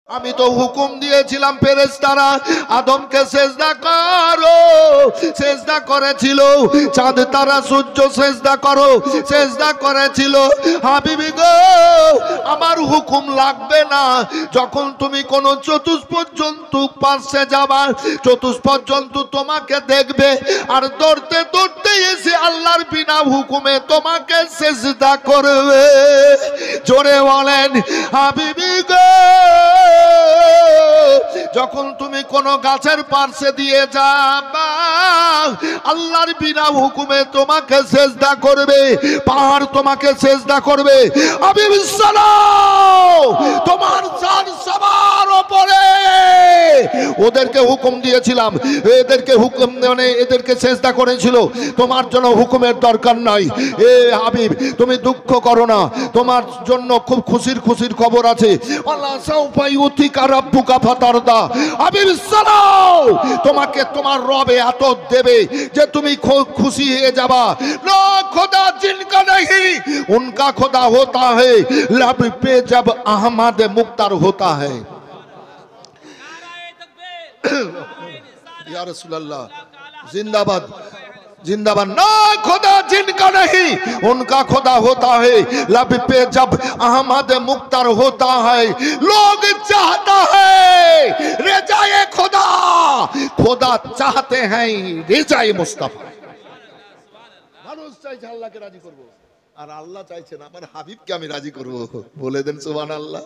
আমি তো হুকুম দিয়েছিলাম ফেরেশতারা আদমকে সেজদা করো, সেজদা করেছিল। চাঁদ তারা সূর্য সেজদা করো, সেজদা করেছিল। হাবিবি গো, আমার হুকুম লাগবে না। যখন তুমি কোন চতুষ্পদ জন্তু পাশে যাবা, চতুষ্পদ জন্তু তোমাকে দেখবে আর দৌড়তে দৌড়তে এসে আল্লাহর বিনা হুকুমে তোমাকে সেজদা করবে। জোরে বলেন হাবিবি গো, যখন তুমি কোন গাছের পাশে দিয়ে যাবা, আল্লাহর বিনা হুকুমে তোমাকে সেজদা করবে, পাহাড় তোমাকে সেজদা করবে। আমি তোমার জান সবার উপরে। ওদেরকে হুকুম দিয়েছিলাম, এদেরকে হুকুম মানে এদেরকে সেজদা করেছিল, তোমার জন্য হুকুমের দরকার নাই। এ হাবিব, তুমি দুঃখ করো না, তোমার জন্য খুব খুশির খুশির খবর আছে। আল্লাহ সাউফায়ুতিকা রাব্বুকা ফাতারদা। হাবিব সালাও, তোমাকে তোমার রব এত দেবে যে তুমি খুশি হয়ে যাবা। না খোদা জিনকা नहीं, उनका खुदा होता है लब पे जब अहमद मुख्तार होता है। या रसूल अल्लाह जिंदाबाद जिंदाबाद। ना खुदा जिनका नहीं, उनका खुदा होता है लब पे जब अहमद मुख्तार होता है। लोग चाहता है रिजाए खुदा, खुदा चाहते हैं रिजाए मुस्तफा। মানুষ চাইছে আল্লাহকে রাজি করব, আর আল্লাহ চাইছেন আমার হাবিবকে আমি রাজি করব। বলে দেন সুবহানাল্লাহ।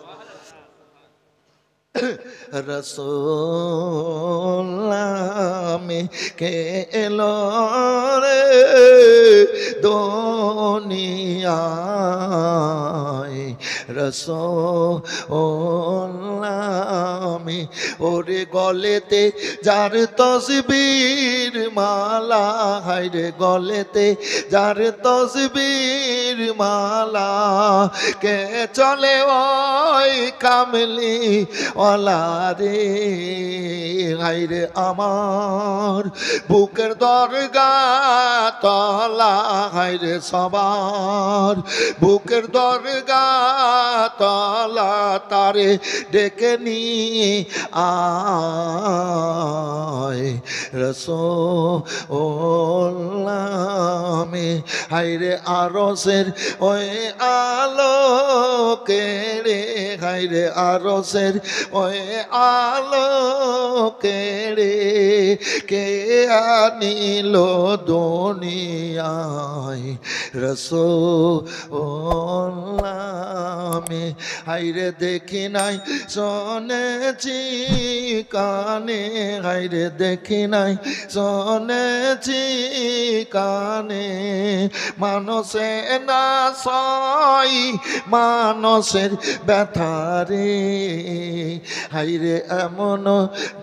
रसूल में के एलो रे दुनियाए, रसूल में ओरे गलेते जार तस्बीर माला, हाय रे गलेते जार तस्बीर माला, के चले ओई कामली ওলারে। হায়রে আমার বুকের দরগা তলা, হায়রে সবার বুকের দরগা তলা, তারে ডেকে নিয়ে আয় রাসূল মে। হায়রে আরশের ওই আলোকে রে, হায়রে আরশের ওই আলোকে রে, কে আনিল দুনিয়ায় রাসূল মে। হায়রে দেখি নাই শুনেছি কানে, হায়রে দেখি নাই শুনেছি কানে, মানুষে না সই মানুষের ব্যথারে। হায়রে এমন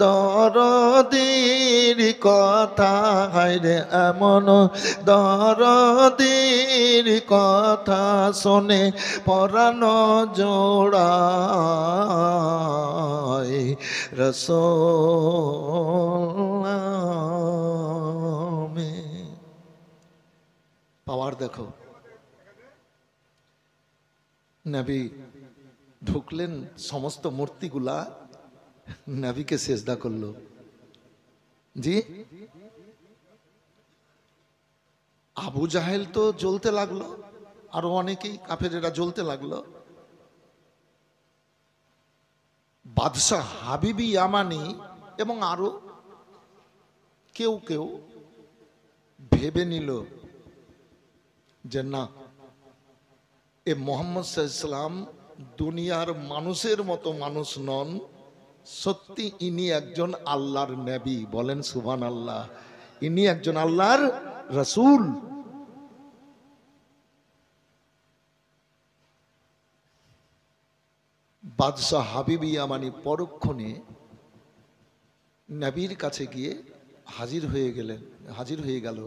দরদির কথা, হায়রে এমন দরদির কথা, শোনে পরাণ জোড়ায় রাসূল মে। পাওয়ার দেখো, নবী ঢুকলেন, সমস্ত মূর্তিগুলা নবীকে সেজদা করলো। জি, আবু জাহেল তো জ্বলতে লাগলো, আরো অনেকেই কাফেরেরা জ্বলতে লাগলো। বাদশাহ হাবিবি ইয়ামানি এবং আরো কেউ কেউ ভেবে নিল যে না, এ মুহাম্মদ সাল্লাল্লাহু আলাইহি ওয়াসাল্লাম দুনিয়ার মানুষের মতো মানুষ নন, সত্যি ইনি একজন আল্লাহর নবী। বলেন সুবহানাল্লাহ, ইনি একজন আল্লাহর রাসূল। বাদশাহ হাবিবি ইয়ামানি পরক্ষণে নবীর কাছে গিয়ে হাজির হয়ে গেল।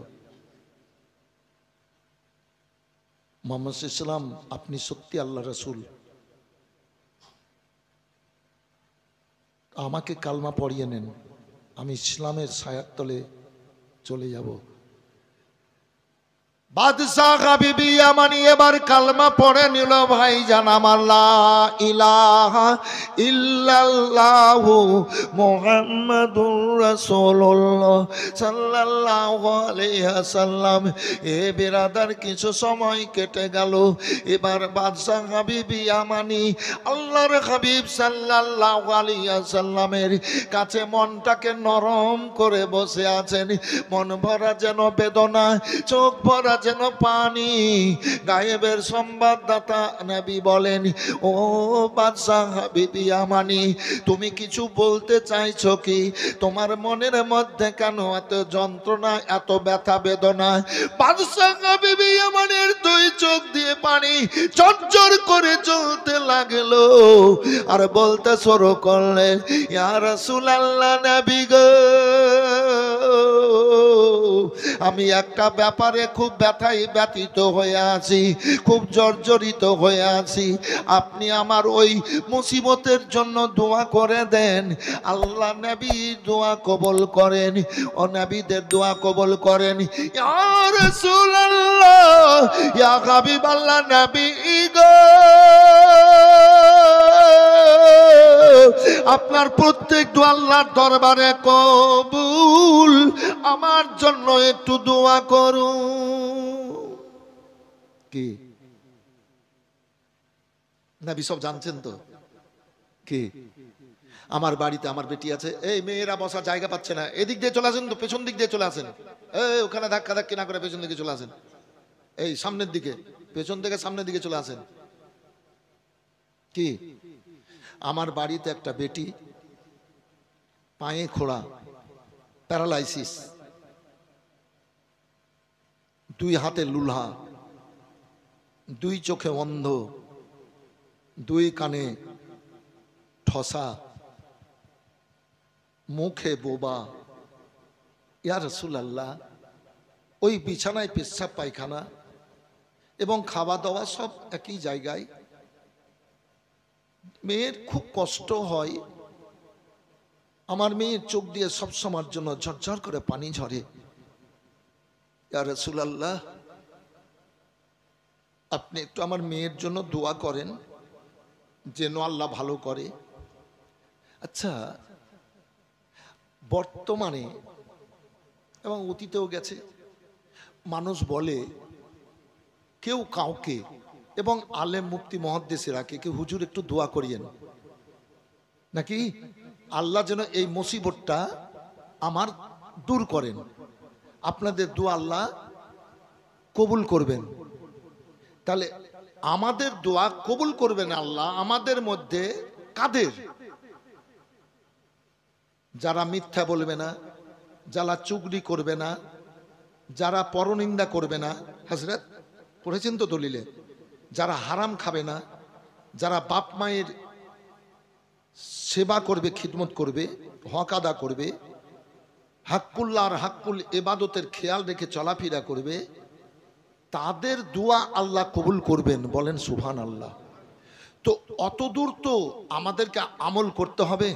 মুহাম্মদ সাল্লাল্লাহু আলাইহি ওয়াসাল্লাম, আপনি সত্যি আল্লাহর রাসূল, আমাকে কালমা পড়িয়ে নেন, আমি ইসলামের ছায়ার তলে চলে যাব। বাদশাহ হাবিবি ইয়ামানি এবার কালমা পড়ে নিল। ভাই জানাম লা ইলাহা ইল্লাল্লাহু মুহাম্মাদুর রাসূলুল্লাহ সাল্লাল্লাহু আলাইহি ওয়াসাল্লাম। এ বিরাদার কিছু সময় কেটে গেল। এবার বাদশাহ হাবিবি ইয়ামানি আল্লাহর হাবিব সাল্লাল্লাহু আলাইহি ওয়াসাল্লামের কাছে মনটাকে নরম করে বসে আছেন। মন ভরা যেন বেদনা, চোখ ভরা যেন পানি। গায়েবের সংবাদদাতা নবী বলেন, ও বাদশাহ হাবিবি ইয়ামানি, তুমি কিছু বলতে চাইছো কি? তোমার মনের মধ্যে কেন এত যন্ত্রণা, এত ব্যথা বেদনা? বাদশাহ হাবিবি ইয়ামানের দুই চোখ দিয়ে পানি ঝরঝর করে চলতে লাগলো আর বলতে শুরু করলেন, ইয়া রাসূলুল্লাহ, নবী গো, আমি একটা ব্যাপারে খুব ব্যথিত হয়ে আছি, খুব জর্জরিত হয়ে আছি। আপনি আমার ওই মুসিবতের জন্য দোয়া করে দেন। আল্লাহ নবী দোয়া কবুল করেন, ও নবীদের দোয়া কবুল করেন। ইয়া রাসূলুল্লাহ, ইয়া হাবিবাল্লাহ, নবী গো, আপনার প্রত্যেক দোয়া আল্লাহর দরবারে কবুল। আমার জন্য একটু দোয়া করুন। কি নবী সব জানছেন তো? কি আমার বাড়িতে আমার বেটি আছে, এই মেয়েরা বসার জায়গা পাচ্ছে না, এদিক দিয়ে চলে আসেন তো, পেছন দিক দিয়ে চলে আসেন। এই ওখানে ধাক্কা ধাক্কি না করে পেছন দিকে চলে আসেন, এই সামনের দিকে, পেছন থেকে সামনের দিকে চলে আসেন। কি আমার বাড়িতে একটা বেটি, পায়ে খোড়া, প্যারালাইসিস, দুই হাতে লুলহা, দুই চোখে অন্ধ, দুই কানে ঠসা, মুখে বোবা। ইয়া রাসূলুল্লাহ, ওই বিছানায় পেশাব পায়খানা এবং খাওয়া দাওয়া সব একই জায়গায়। মেয়ের খুব কষ্ট হয়। আমার মেয়ের চোখ দিয়ে সব সময়ের জন্য ঝরঝর করে পানি ঝরে। ইয়া রাসূলুল্লাহ, আপনি একটু আমার মেয়ের জন্য দোয়া করেন যেন আল্লাহ ভালো করে। আচ্ছা, বর্তমানে এবং অতীতেও গেছে, মানুষ বলে কেউ কাউকে, এবং আলেম মুফতি মুহাদ্দিসেরাকে, কেউ হুজুর একটু দোয়া করিয়েন নাকি আল্লাহ যেন এই মুসিবতটা আমার দূর করেন, আপনাদের দোয়া আল্লাহ কবুল করবেন। তাহলে আমাদের দোয়া কবুল করবেন আল্লাহ আমাদের মধ্যে কাদের? যারা মিথ্যা বলবে না, যারা চুগলি করবে না, যারা পরনিন্দা করবে না, হযরত পড়েছেন তো দলিলে, যারা হারাম খাবে না, যারা বাপ মায়ের সেবা করবে, খিদমত করবে, হক আদা করবে, হাক্কুল্লাহ আর হাক্কুল ইবাদতের খেয়াল রেখে চলাফেরা করবে, তাদের দোয়া আল্লাহ কবুল করবেন। বলেন সুবহানাল্লাহ। তো অতদূর তো আমাদেরকে আমল করতে হবে।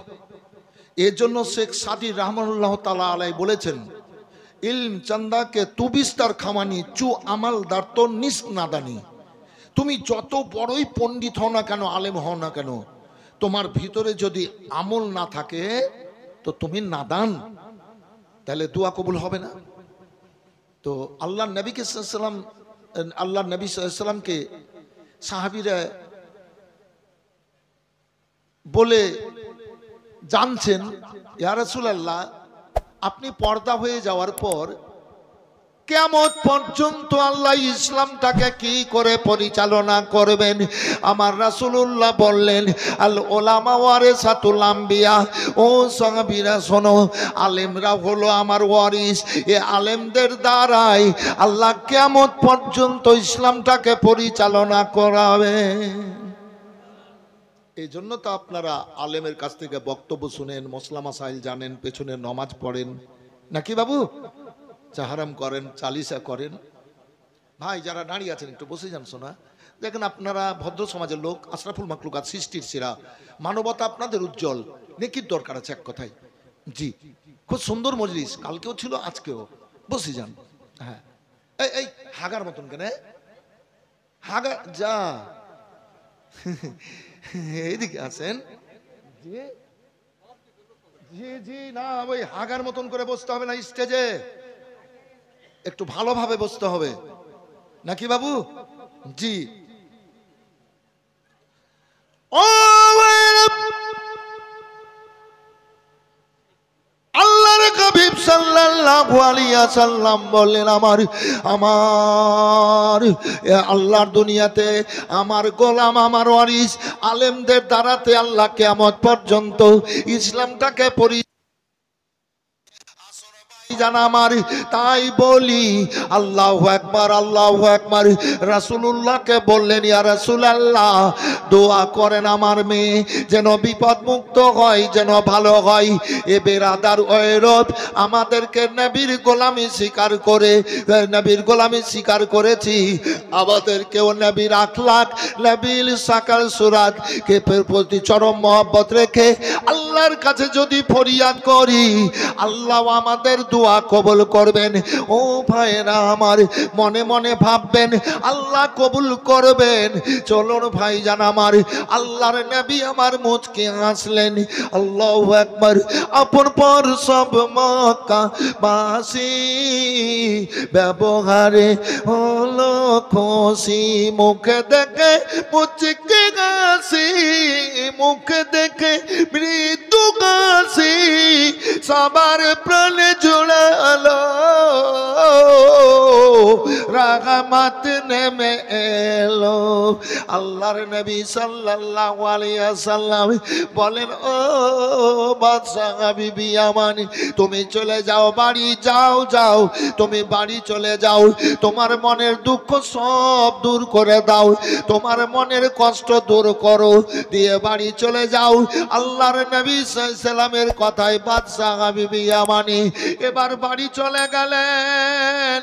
এজন্য শেখ সাদি রহমানুল্লাহ তাআলা আলাই বলেছেন, ইলম চন্দাকে তু বিস্তার খামানি চু আমালদার তো নিস নাদানি। তুমি যত বড়ই পণ্ডিত হও না কেন, আলেম হও না কেন, তোমার ভিতরে যদি আমল না থাকে তো তুমি নাদান, তাহলে দোয়া কবুল হবে না। তো আল্লাহ নবীকে সাল্লাম, আল্লাহ নবী সাল্লামকে সাহাবীরা বলে জানছেন, ইয়া রাসূলুল্লাহ, আপনি পর্দা হয়ে যাওয়ার পর কিয়ামত পর্যন্ত আল্লাহ ইসলামটাকে কি করে পরিচালনা করবেন? আমার রাসূলুল্লাহ বললেন, আল উলামা ওয়ারিসাতুল আম্বিয়া। ও সাহাবীরা শোনো, আলেমরা হলো আমার ওয়ারিস। এই আলেমদের দ্বারাই আল্লাহ কিয়ামত পর্যন্ত ইসলামটাকে পরিচালনা করাবেন। এই জন্য তো আপনারা আলেমের কাছ থেকে বক্তব্য শুনেন, মসলা মাসাইল জানেন, পেছনে নামাজ পড়েন নাকি বাবু? চাহারাম করেন, চালিসা করেন। ভাই যারা দাঁড়িয়ে আছেন একটু বসে যান। শোনা, দেখেন আপনারা ভদ্র সমাজের লোক, আশরাফুল মাখলুকাত, সৃষ্টির সেরা, মানবতা আপনাদের উজ্জ্বল, নেকির দরকার আছে এক কথায়। জি, খুব সুন্দর মজলিস, কালকেও ছিল আজকেও। বসে যান। হ্যাঁ, এই হাগার মতন কেন? হাগা যা এইদিকে আছেন। জি জি জি, না ওই হাগার মতন করে বসতে হবে না, স্টেজে একটু ভালোভাবে বসতে হবে নাকি বাবু? জি। ও আল্লাহর হাবিব সাল্লাল্লাহু আলাইহি ওয়াসাল্লাম বললেন, আমার আল্লাহর দুনিয়াতে আমার গোলাম, আমার ওয়ারিস আলেমদের দ্বারাতে আল্লাহ কিয়ামত পর্যন্ত ইসলামটাকে জানা আমার। তাই বলি আল্লাহু আকবার, আল্লাহু আকবার। রাসূলুল্লাহকে বললেন, ইয়া রাসূলুল্লাহ, দোয়া করেন আমার মেয়ে যেন বিপদ মুক্ত হয়, যেন ভালো হয়। এ বেরাদার ওয়রত আমাদেরকে নবীর গোলামি স্বীকার করে, নবীর গোলামি স্বীকার করেছি, আমাদেরকেও নবীর আখলাক, নবীর সাকাল সুরাত কে প্রতি চরম মহব্বত রেখে আল্লাহর কাছে যদি ফরিয়াদ করি, আল্লাহ আমাদের দোয়া কবুল করবেন। ও ভাইরা আমার, মনে মনে ভাববেন আল্লাহ কবুল করবেন। চলুন ভাইজান আমার, আল্লাহর নবী আমার মুচকে হাসলেন। আল্লাহু আকবার। আপন পর সব মক্কা বাসী ব্যবহারে হলো খুশি, মুখে দেখে মুচকে হাসি, মুখে দেখে মৃত্যু হাসি, সবার প্রাণে জুড়ালো রাহমাত নেমে এলো। আল্লাহর নবী সাল্লাল্লাহু আলাইহি ওয়াসাল্লাম বলেন, ও বাদশা হাবিবি আমানি, তুমি চলে যাও বাড়ি, যাও যাও, তুমি বাড়ি চলে যাও, তোমার মনের দুঃখ সব দূর করে দাও, তোমার মনের কষ্ট দূর করো, দিয়ে বাড়ি চলে যাও। আল্লাহর নবী সাল্লাল্লাহু আলাইহি ওয়াসাল্লামের কথায় বাদশা হাবিবি আমানি এবার বাড়ি চলে গেলেন।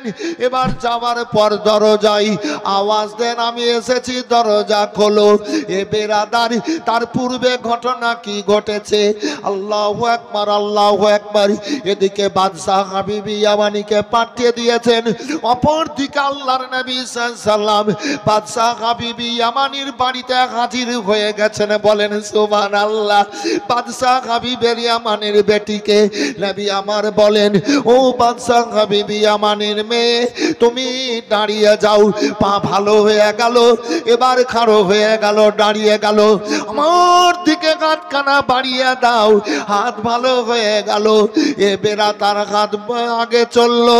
এবার যাওয়ার পর দরজায় আওয়াজ দেন, আমি এসেছি, দরজা খোলো। এ বেরাদার, তার পূর্বে ঘটনা কি ঘটেছে? আল্লাহু আকবার, আল্লাহু আকবার। এদিকে বাদশা হাবিবি ইয়ামানিকে পাঠিয়ে দিয়েছেন, অপর দিকে আল্লাহর নবী সাল্লাল্লাহু আলাইহি ওয়াসাল্লাম বাদশা হাবিবি ইয়ামানির বাড়িতে হাজির হয়ে গেছেন। বলেন সুবহানাল্লাহ। বাদশা হাবিবের ইয়ামানির বেটিকে নবী আমার বলেন, ও বাদশা হাবিবি ইয়ামানির মেয়ে, তুমি দাঁড়িয়ে যাও। পা ভালো হয়ে গেল, এবার খাড়ো হয়ে গেল, দাঁড়িয়ে গেল। আমার দিকে হাতখানা বাড়িয়ে দাও, হাত ভালো হয়ে গেল। এ বেরা তার হাত আগে চললো,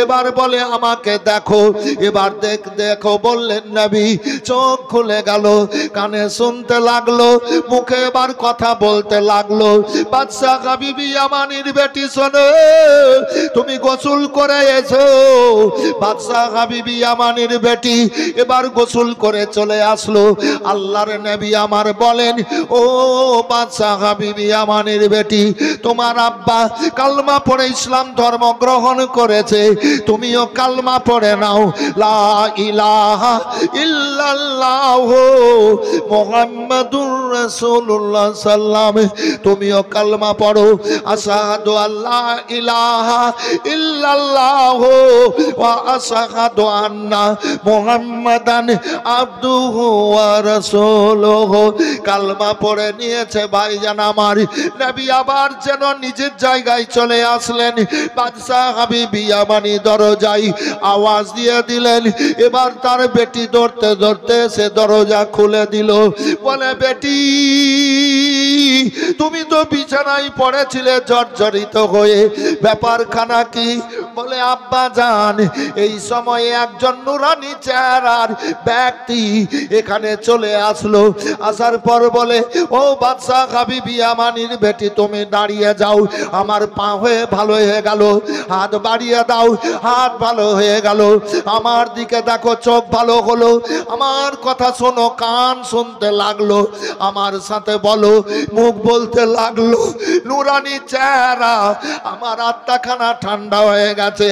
এবার বলে আমাকে দেখো। এবার দেখো বললেন নবী, চোখ খুলে গেল, কানে শুনতে লাগলো, মুখে এবার কথা বলতে লাগলো। বাদশা হাবিবি ইয়ামানির বেটি, শোনো, তুমি গোসল করে এসো। বাদশা হাবিবি ইয়ামানির বেটি এবার গোসল করে চলে আসলো। আল্লাহর নবী আমার বলেন, ও বাদশা হাবিবি ইয়ামানির বেটি, তোমার আব্বা কালমা পড়ে ইসলাম ধর্ম গ্রহণ করেছে, তুমিও কালমা পড়ে নাও। লা ইলাহা ইল্লাল্লাহ মুহাম্মাদুর রাসূলুল্লাহ সাল্লাম, তুমিও কালমা পড়ো। আশহাদু আল্লা ইলাহা ইল্লাল্লাহ ওয়া আশহাদু আন্না মুহাম্মাদান আবদুহু ওয়া রাসূলুহু। কালমা পড়ে নিয়েছে ভাইজান আমার। নবী আবার যেন নিজের জায়গায় চলে আসলেন। বাদশা হাবিবি ইয়ামানি দরজায় আওয়াজ দিয়ে দিলেন। এবার তার বেটি ধরতে ধরতে সে দরজা খুলে দিল। বলে, বেটি, তুমি তো বিছানায় পড়েছিলে জর্জরিত হয়ে, ব্যাপারখানা কি? বলে, আব্বা জান, এই সময়ে একজন নুরানি চেহারার ব্যক্তি এখানে চলে আসলো। আসার পর বলে, ও বাদশা হাবিবি ইয়ামানির বেটি, তুমি দাঁড়িয়ে যাও। আমার পা হয়ে ভালো হয়ে গেল, হাত বাড়িয়ে দাও, হাত ভালো হয়ে গেল। আমার দিকে দেখো, চোখ ভালো হলো। আমার কথা শোনো, কান শুনতে লাগলো। আমার সাথে বলো, মুখ বলতে লাগলো। নুরানি চেহারা, আমার আত্মাখানা ঠান্ডা হয়ে গেছে।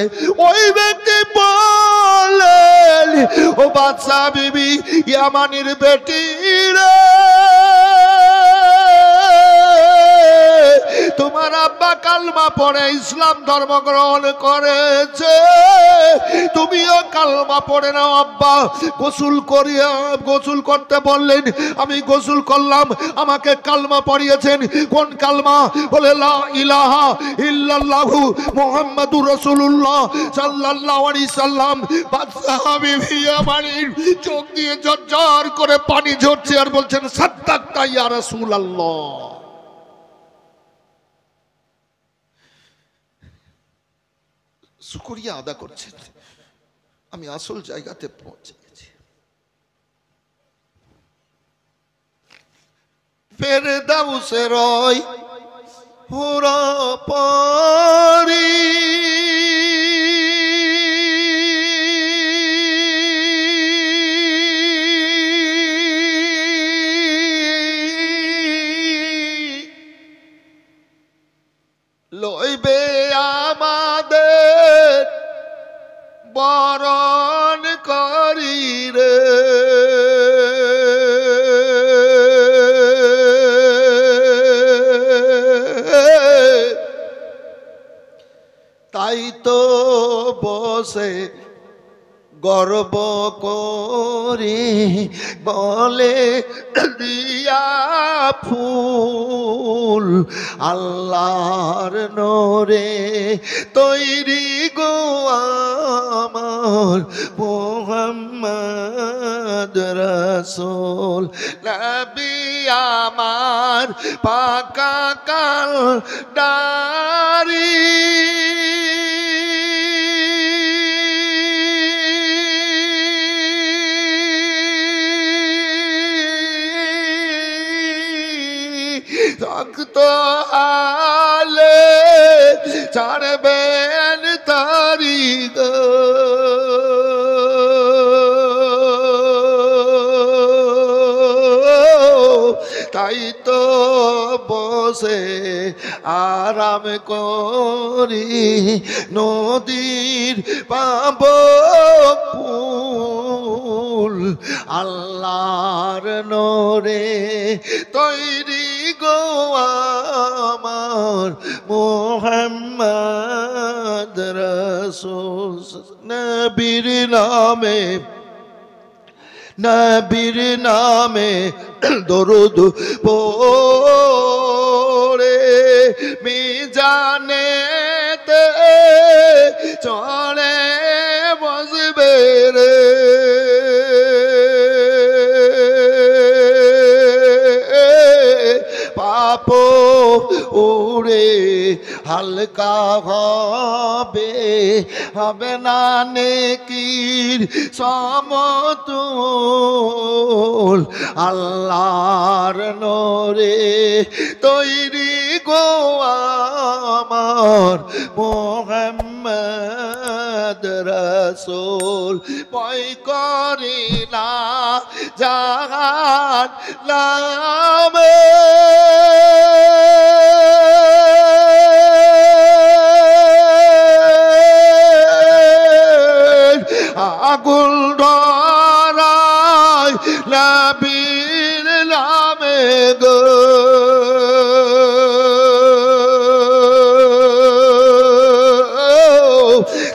ওই ব্যক্তি বলেন, ও বাদশা বিবি ইয়ামানির বেটি রে, তোমার তোমার আব্বা কালমা পড়ে ইসলাম ধর্ম গ্রহণ করেছে, তুমিও কালমা পড়ে নাও আব্বা। গোসল করতে বললেন, আমি গোসল করলাম, আমাকে কালমা পড়িয়েছেন। কোন কালমা? বলে লা ইলাহা ইল্লাল্লাহু মুহাম্মাদুর রাসূলুল্লাহ সাল্লাল্লাহু আলাইহি সাল্লাম। সাহাবী ভিয়া বাড়ির চোখ দিয়ে ঝরঝর করে পানি ঝরছে আর বলছেন সাদ্দাকতা ইয়া রাসূলুল্লাহ। শুকরিয়া আদা করছেন, আমি আসল জায়গাতে পৌঁছে গেছি। ফেরদাউসের রয় হুরা পারি লইবে আমাদের বরণ করি রে, তাই তো বসে গর্ব করে বলে দিয়া ফুল আল্লাহর নূরে তৈরি গো আমার মুহাম্মদ রাসূল। নবী আমার পাকা কাল দাড়ি শক্ত আলে ছাড়বেন তারি গো, তাই তো বসে আরাম করি নদীর পাব ফুল আল্লাহর নূরে তৈরি গো আমার মুহাম্মদ রাসূল। নবীর নামে নবীর নামে দরুদ পড়ে মিজানেতে চলে বসবে রে, পাপ উড়ে হালকা হবে, হবে না নেকির সমতুল আল্লাহর নূরে তৈরি গো আমার মুহাম্মদ রাসূল। ভয় করি না জাহান্নামে আগুন ধরায় নবীর নামে গো,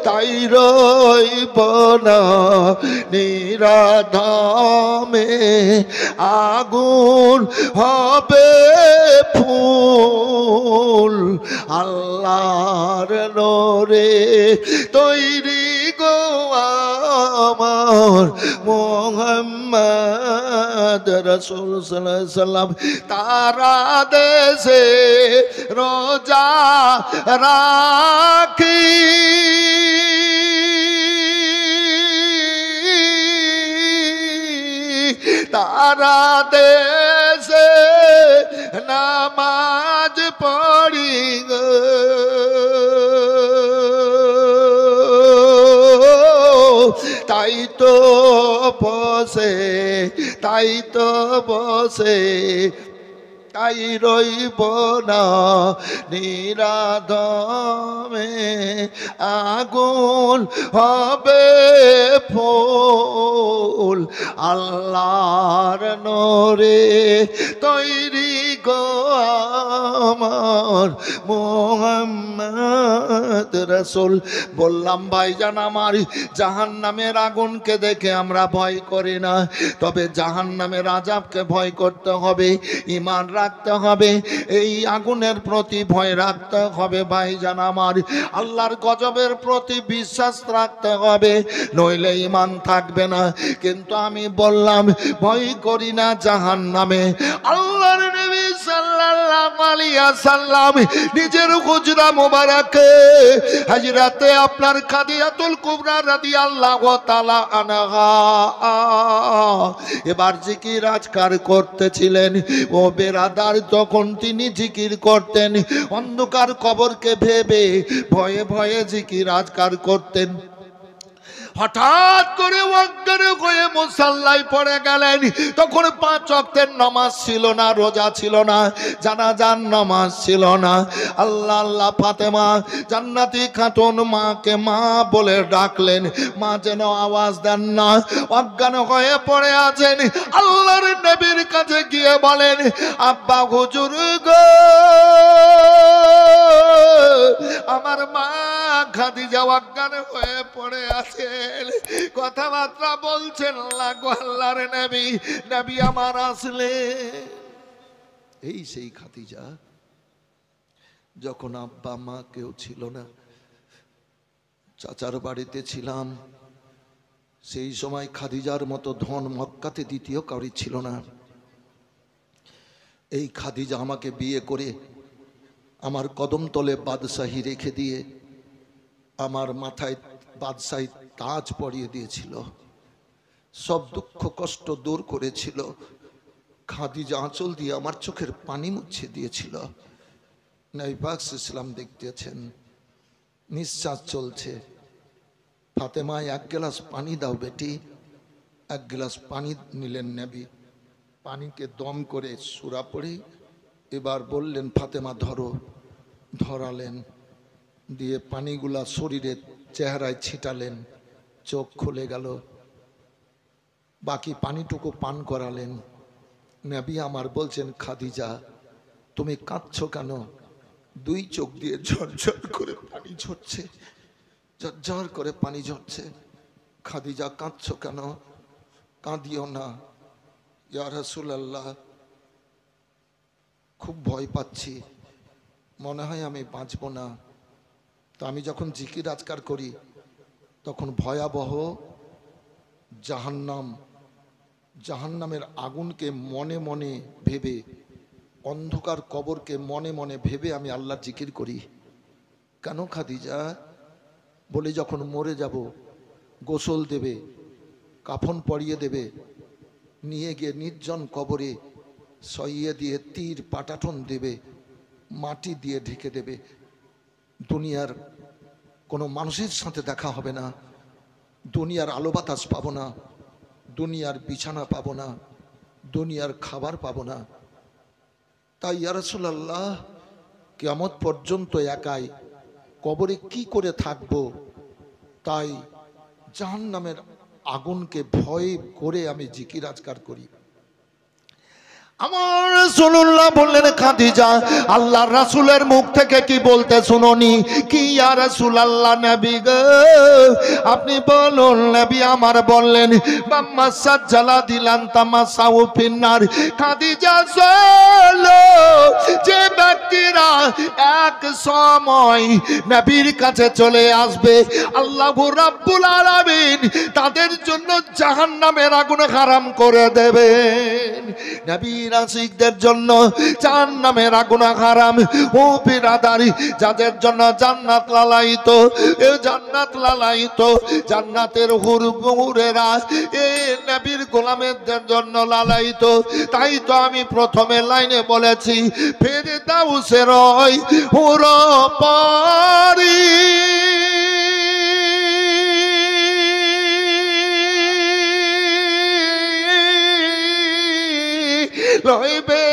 তাই রইব না নিরাধামে, আগুন হবে ফুল আল্লাহর নূরে তৈরি গো আমার মুহাম্মদ রাসূল সাল্লাল্লাহু আলাইহি সাল্লাম। তারা দেশে রোজা রাখি তারা দেশে নামাজ পড়ি গো, তাই তো বসে তাই তো বসে তাই রইব না নিরাধমে, আগুন হবে ফুল আল্লাহর নূরে তৈরি গো আমার মুহাম্মদ রাসূল। বললাম ভাইজান আমার, জাহান্নামের আগুনকে দেখে আমরা ভয় করি না, তবে জাহান্নামের আযাবকে ভয় করতে হবে, ঈমান রাখতে হবে, এই আগুনের প্রতি ভয় রাখতে হবে ভাইজান আমার। আল্লাহর গজবের প্রতি বিশ্বাস রাখতে হবে, নইলে ঈমান থাকবে না। কিন্তু আমি বললাম ভয় করি না জাহান্নামে। আল্লাহর নবী সাল্লাল্লাহু আলাইহি ওয়াসাল্লাম নিজের হুজরা মোবারকে হযরতে আপনার খাদিজাতুল কুবরা রাদিয়াল্লাহু তাআলা আনহা এবার জিকির আজকার করতেছিলেন। ও বেরাদার, তখন তিনি জিকির করতেন, অন্ধকার কবরকে ভেবে ভয়ে ভয়ে জিকির আজকার করতেন। হঠাৎ করে অজ্ঞান হয়ে মুসাল্লায় পড়ে গেলেন। তখন 5 ওয়াক্তের নামাজ ছিল না, রোজা ছিল না, জানাজার নামাজ ছিল না। আল্লাহ আল্লাহ ফাতেমা জান্নাতি খাতুন মাকে মা বলে ডাকলেন, মা যেন আওয়াজ দেন না, অজ্ঞান হয়ে পড়ে আছেন। আল্লাহর নবীর কাছে গিয়ে বলেন, আব্বা হুজুর গো, আমার মা খাদিজা অজ্ঞান হয়ে পড়ে আছে, কথাবার্তা বলছেন। আল্লাহর নবী, নবী আমার আসলে এই সেই খাদিজা যখন আব্বা মা কেউ ছিল না, চাচার বাড়িতে ছিলাম, সেই সময় খাদিজার মতো ধন মক্কাতে দ্বিতীয় কাউরি ছিল না। এই খাদিজা আমাকে বিয়ে করে আমার কদম তলে বাদশাহী রেখে দিয়ে আমার মাথায় বাদশাহী তাজ পরিয়ে দিয়েছিল, সব দুঃখ কষ্ট দূর করেছিল। খাদিজা আঁচল দিয়ে আমার চোখের পানি মুছে দিয়েছিল। নবী পাক ইসলাম দেখতেছেন, নিঃশ্বাস চলছে। ফাতেমা, 1 গ্লাস পানি দাও বেটি। 1 গ্লাস পানি নিলেন নবী, পানিকে দম করে সূরা পড়ে এবার বললেন, ফাতেমা ধরো। ধরালেন, দিয়ে পানিগুলা শরীরের চেহারায় ছিটালেন, চোখ খুলে গেল। বাকি পানিটুকু পান করালেন। নবী আমার বলছেন, খাদিজা তুমি কাঁদছো কেন? 2 চোখ দিয়ে ঝরঝর করে পানি ঝরছে, ঝরঝর করে পানি ঝরছে। খাদিজা কাঁদছো কেন? কাঁদিও না ইয়া রাসূলুল্লাহ, খুব ভয় পাচ্ছি, মনে হয় আমি বাঁচব না। তো আমি যখন জিকির আজকার করি তখন ভয়াবহ জাহান্নাম, জাহান্নামের আগুনকে মনে মনে ভেবে, অন্ধকার কবরকে মনে মনে ভেবে আমি আল্লাহর জিকির করি। কেন খাদিজা? বলে যখন মরে যাব গোসল দেবে, কাফন পরিয়ে দেবে, নিয়ে গিয়ে নির্জন কবরে সইয়ে দিয়ে তীর পাটাটন দেবে, মাটি দিয়ে ঢেকে দেবে। দুনিয়ার কোনো মানুষের সাথে দেখা হবে না, দুনিয়ার আলো বাতাস পাবো না, দুনিয়ার বিছানা পাবো না, দুনিয়ার খাবার পাবো না। তাই ইয়া রাসূলুল্লাহ, কিয়ামত পর্যন্ত একাই কবরে কি করে থাকবো? তাই জাহান্নামের আগুনকে ভয় করে আমি জিকির আজকার করি। আমার রাসূলুল্লাহ বললেন, খাদিজা আল্লাহর রাসূলের মুখ থেকে কি বলতে শুনোনি? কি ইয়া রাসূলুল্লাহ নবী গো, আপনি বলুন। নবী আমার বললেন, মাম্মা সাজ্জালা দিলান তামাসাউ ফিন্নার। খাদিজা চলো, যে ব্যক্তিরা এক সময় নবীর কাছে চলে আসবে, আল্লাহ রাব্বুল আলামিন তাদের জন্য জাহান্নামের আগুন হারাম করে দেবেন। নবীর আশিকদের জন্য জাহান্নামের আগুন হারাম। ও বিরাদারি, যাদের জন্য জান্নাত লালায়িত, এ জান্নাত লালায়িত, জান্নাতের হুরেরা এ নবীর গোলামেদের জন্য লালায়িত। তাই তো আমি প্রথমে লাইনে বলেছি, ফেরদাউসের ওই হুর পারি লইবে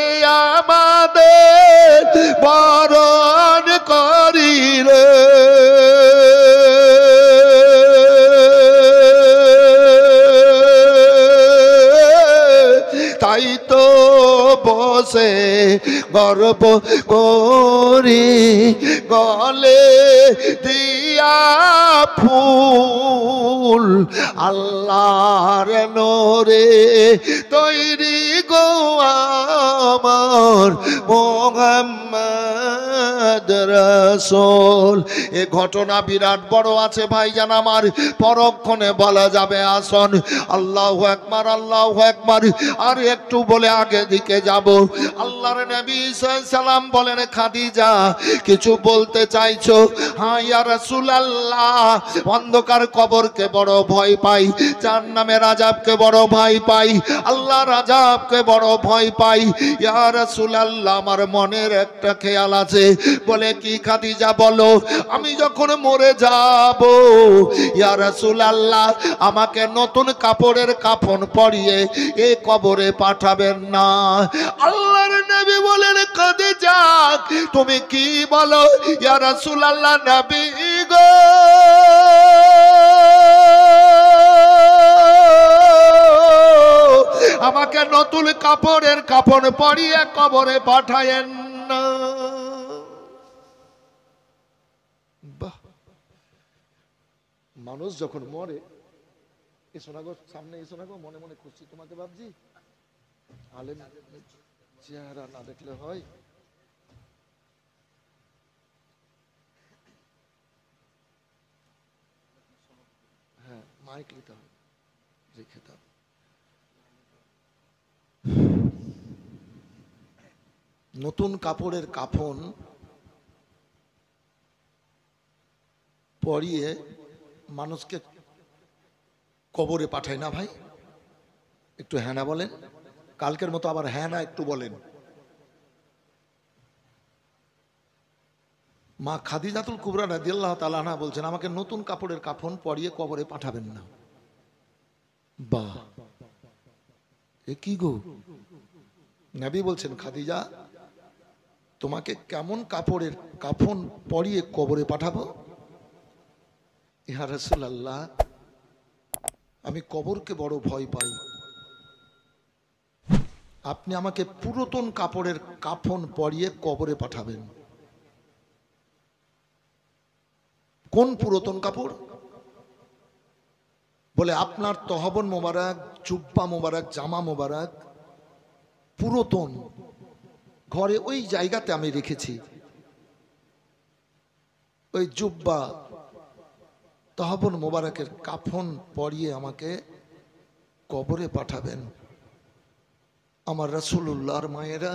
আমাদের বরণ করিলে। তাই তো বসে গর গর্ব করি গলে দিয়া ফুল আল্লাহর নূরে তৈরি গো আমার মুহাম্মদ রাসূল। এ ঘটনা বিরাট বড় আছে ভাইজান আমার, পরক্ষণে বলা যাবে। আসুন আল্লাহু আকবার, আল্লাহু আকবার। আর একটু বলে আগে দিকে যাব। আল্লাহর নবী সাল্লাম বলেন, খাদিজা কিছু বলতে চাইছো? হ্যাঁ ইয়া রাসূলুল্লাহ, অন্ধকার কবরকে বড় ভয় পাই, জাহান্নামের আযাবকে বড় ভয় পাই, আল্লাহর আযাবকে বড় ভয় পাই ইয়া রাসূলুল্লাহ। আমার মনের একটা খেয়াল আছে। বলে কি খাদিজা বলো? আমি যখন মরে যাব ইয়া রাসূলুল্লাহ, আমাকে নতুন কাপড়ের কাফন পরিয়ে এই কবরে পাঠাবেন না। আল্লাহর নবী বলেন, খাদিজা তুমি কি বলো ইয়া রাসূলুল্লাহ? নবী গো আমাকে নতুন কাপড়ের কাফন পরিয়ে কবরে পাঠায়েন না। বাহ, মানুষ যখন মরে, এসো না গো সামনে, এসো না গো, মনে মনে খুশি তোমাকে বাবজি। আলেম চেহারা না দেখলে হয়? হ্যাঁ, মাইক নিতে হবে, যে খেতাব। নতুন কাপড়ের কাফন পরিয়ে মানুষকে কবরে পাঠায় না ভাই? একটু হ্যাঁ না বলেন। কালকের মতো আবার হ্যাঁ না একটু বলেন। মা খাদিজাতুল কুবরা রাদিয়াল্লাহু তাআলা আনহা বলছেন, আমাকে নতুন কাপড়ের কাফন পরিয়ে কবরে পাঠাবেন না। বাহ, এ কি গো? নবী বলছেন, খাদিজা তোমাকে কেমন কাপড়ের কাফন পরিয়ে কবরে পাঠাবো? ইয়া রাসূলুল্লাহ, আমি কবরকে বড় ভয় পাই, আপনি আমাকে পুরাতন কাপড়ের কাফন পরিয়ে কবরে পাঠাবেন। কোন পুরাতন কাপড়? বলে আপনার তহবন মোবারক, জুব্বা মোবারক, জামা মোবারক পুরাতন, ঘরে ওই জায়গাতে আমি রেখেছি। ওই জুব্বা তহবন মোবারকের কাফন পরিয়ে আমাকে কবরে পাঠাবেন। আমার রাসূলুল্লাহর মায়েরা,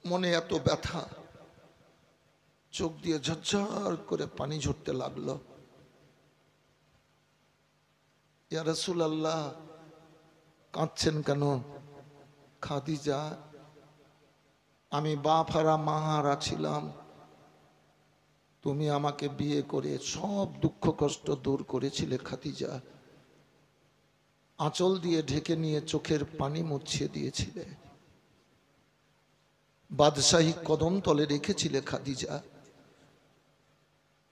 মনে এত ব্যথা, চোখ দিয়ে ঝরঝর করে পানি ঝরতে লাগলো। ইয়া রাসূলুল্লাহ, কাঁদছেন কেন? খাদিজা, আমি বাপ হারা মা হারা ছিলাম, তুমি আমাকে বিয়ে করে সব দুঃখ কষ্ট দূর করেছিলে খাদিজা, আঁচল দিয়ে ঢেকে নিয়ে চোখের পানি মুছিয়ে দিয়েছিলে, বাদশাহী কদম তলে রেখেছিলে খাদিজা,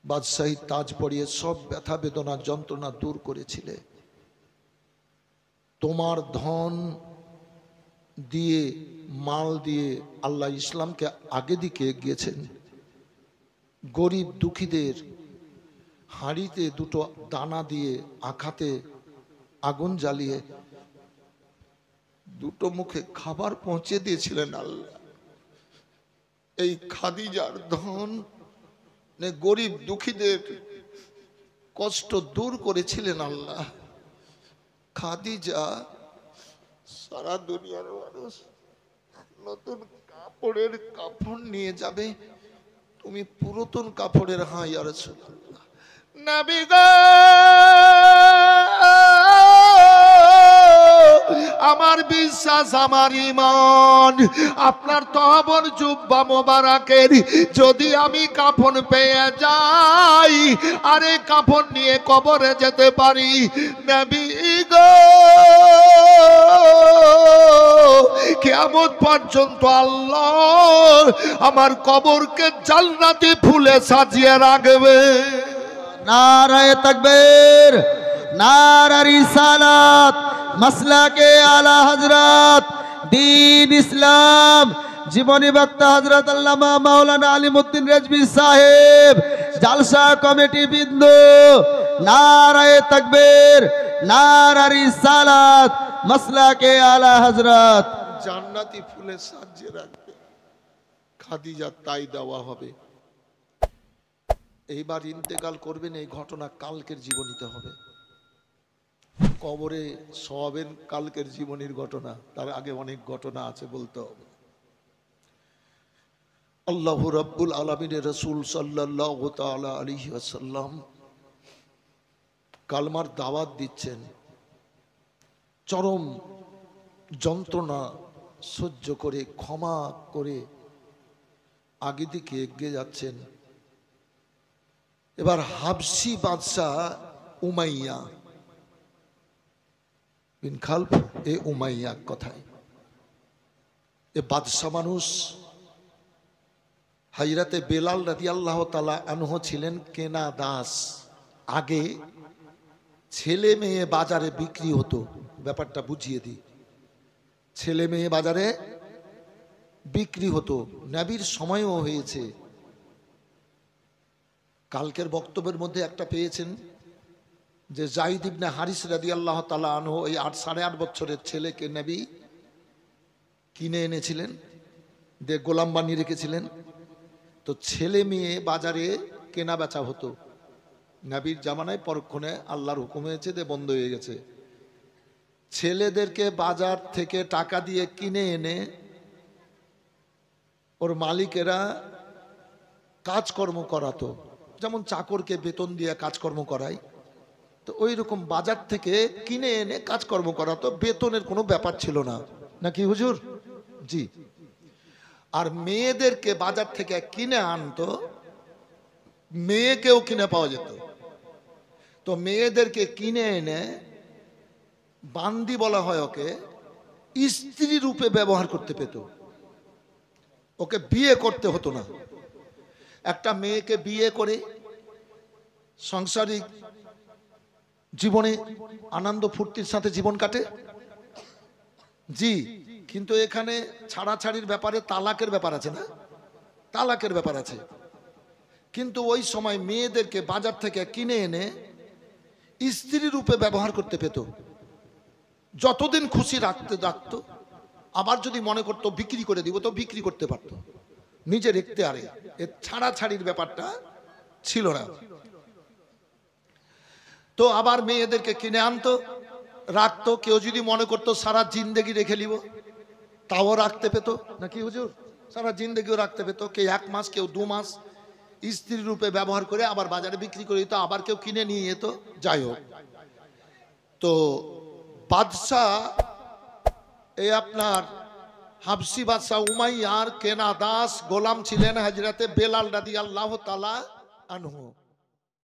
বাদশাহী তাজ পরিয়ে সব ব্যথা বেদনা যন্ত্রণা দূর করেছিলে। তোমার ধন দিয়ে, মাল দিয়ে আল্লাহ ইসলামকে আগে দিকে এগিয়েছেন। গরিব দুঃখীদের হাঁড়িতে দুটো দানা দিয়ে, আখাতে আগুন জ্বালিয়ে দুটো মুখে খাবার পৌঁছে দিয়েছিলেন আল্লাহ। এই খাদিজার ধন গরিব দুঃখীদের কষ্ট দূর করেছিলেন আল্লাহ। খাদিজা, সারা দুনিয়ার মানুষ নতুন কাপড়ের কাফন নিয়ে যাবে, তুমি পুরাতন কাপড়ের হ্যাঁ ইয়া রাসূলুল্লাহ। নবী গো, আমার বিশ্বাস, আমার ঈমান, আপনার তহবন জুব্বা মোবারকের যদি আমি কাফন পেয়ে যাই আর এই কাফন নিয়ে কবরে যেতে পারি, নবী গো কিয়ামত পর্যন্ত আল্লাহ আমার কবরকে জান্নাতি ফুলে সাজিয়ে রাখবে। নারায়ে তাকবীর, নারা রিসালাত, মাসলাকে আলা হযরত দিন ইসলাম জীবনী বক্তা হযরত আল্লামা মাওলানা আলিমউদ্দিন রেজভী সাহেব, জালসা কমিটি বৃন্দ, নারায়ে তাকবীর, নারা রিসালাত, মাসলাকে আলা হযরত। জান্নাতি ফুলে সাজিয়ে রাখবে, খাদিজা তাই দেওয়া হবে। এইবার ইন্তেকাল করবেন, এই ঘটনা কালকের জীবনীতে হবে। কবরে সওয়াবের কালকের জীবনীর ঘটনা, তার আগে অনেক ঘটনা আছে বলতে হবে। আল্লাহ রাব্বুল আলামিনের রাসূল সাল্লাল্লাহু তাআলা আলাইহি ওয়াসাল্লাম কালমার দাওয়াত দিচ্ছেন, চরম যন্ত্রণা সহ্য করে ক্ষমা করে আগে দিকে এগিয়ে যাচ্ছেন। এবার হাবশি বাদশাহ উমাইয়া বিন খালফ, এ উমাইয়া কথায় এ বাদশাহ মানুষ। হযরতে বেলাল রাদিয়াল্লাহু তাআলা আনহু ছিলেন কেনা দাস। আগে ছেলে মেয়ে বাজারে বিক্রি হতো, ব্যাপারটা বুঝিয়ে দিই। ছেলে মেয়ে বাজারে বিক্রি হতো, নবীর সময়ও হয়েছে। কালকের বক্তব্যের মধ্যে একটা পেয়েছেন যে যায়েদ ইবনে হারিস রাদিয়াল্লাহু তাআলা আনহু এই 8.5 বছরের ছেলেকে নবী কিনে এনেছিলেন, দিয়ে গোলাম বানিয়ে রেখেছিলেন। তো ছেলে মেয়ে বাজারে কেনা বেচা হতো। নবীর জামানায় পরক্ষণে আল্লাহর হুকুম হয়েছে, যে বন্ধ হয়ে গেছে। ছেলেদেরকে বাজার থেকে টাকা দিয়ে কিনে এনে ওর মালিকেরা কাজকর্ম করাতো, যেমন চাকরকে বেতন দিয়ে কাজকর্ম করায়, তো ওই রকম বাজার থেকে কিনে এনে কাজকর্ম করাতো। বেতনের কোনো ব্যাপার ছিল না, নাকি হুজুর? জি। আর মেয়েদেরকে বাজার থেকে কিনে আনতো, মেয়েকেও কিনে পাওয়া যেত। তো মেয়েদেরকে কিনে এনে বান্দি বলা হয়, ওকে স্ত্রী রূপে ব্যবহার করতে পেত, ওকে বিয়ে করতে হতো না। একটা মেয়েকে বিয়ে করে সাংসারিক জীবনে আনন্দ ফুর্তির সাথে জীবন কাটে, জি। কিন্তু এখানে ছাড়াছাড়ির ব্যাপারে তালাকের ব্যাপার আছে না, তালাকের ব্যাপার আছে। কিন্তু ওই সময় মেয়েদেরকে বাজার থেকে কিনে এনে স্ত্রী রূপে ব্যবহার করতে পেত, যতদিন খুশি রাখতো। আবার যদি মনে করতো বিক্রি করে দিব, তো বিক্রি করতে পারতো, নিজের এখতিয়ারে। এ ছাড়াছাড়ির ব্যাপারটা ছিল না। তো আবার মেয়েদেরকে কিনে আনতো, রাখতো। কেউ যদি মনে করতো সারা জিন্দেগি রেখে নিব, তাও রাখতে পেত, নাকি হুজুর? সারা জিন্দেগিও রাখতে পেত। কেউ 1 মাস, কেউ 2 মাস স্ত্রী রূপে ব্যবহার করে আবার বাজারে বিক্রি করে দিত, আবার কেউ কিনে নিয়ে যেত। যাই হোক, তো বাদশাহ এই আপনার হাবশি বাদশাহ উমাইয়ার কেনা দাস গোলাম ছিলেন হযরতে বেলাল রাদিয়াল্লাহু তাআলা আনহু।